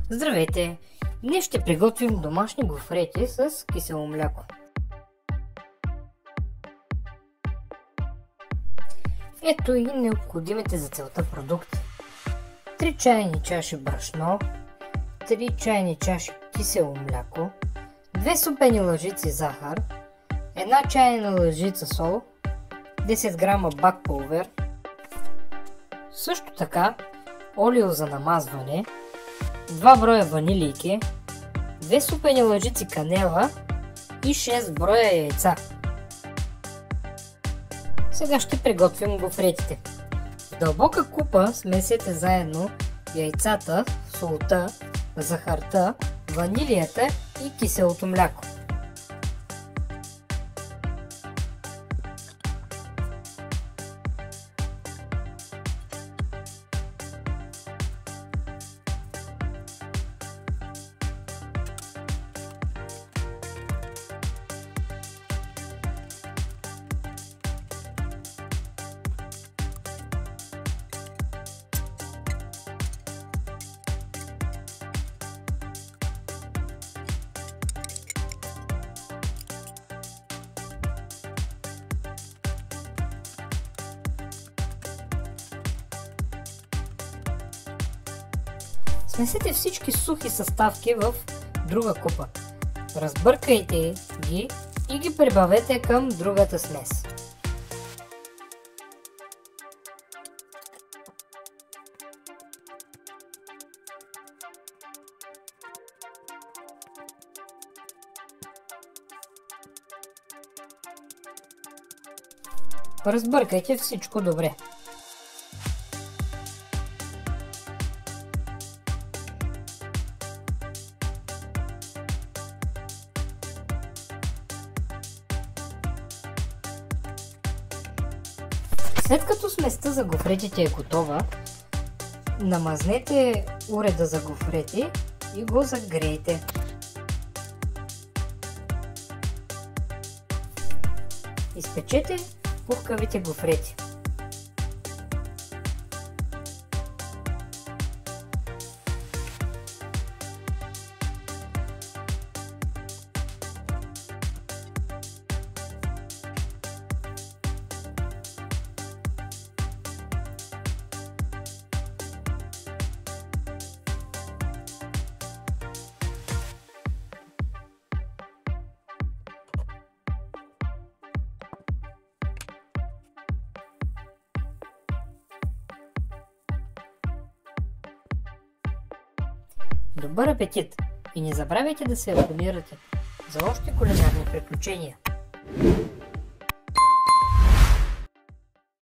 Здравейте! Днес ще приготвим домашни гофрети с кисело мляко. Ето и необходимите за целта продукти. 3 чайни чаши брашно, 3 чайни чаши кисело мляко, 2 супени лъжици захар, 1 чайна лъжица сол, 10 грама бак пулвер, също така олио за намазване, 2 броя ванилийки, 2 супени лъжици канела и 6 броя яйца. Сега ще приготвим гофретите. В дълбока купа смесете заедно яйцата, солта, захарта, ванилията и киселото мляко. Смесете всички сухи съставки в друга купа. Разбъркайте ги и ги прибавете към другата смес. Разбъркайте всичко добре. След като сместа за гофретите е готова, намазнете уреда за гофрети и го загрейте. Изпечете пухкавите гофрети. Добър апетит! И не забравяйте да се абонирате за още кулинарни приключения!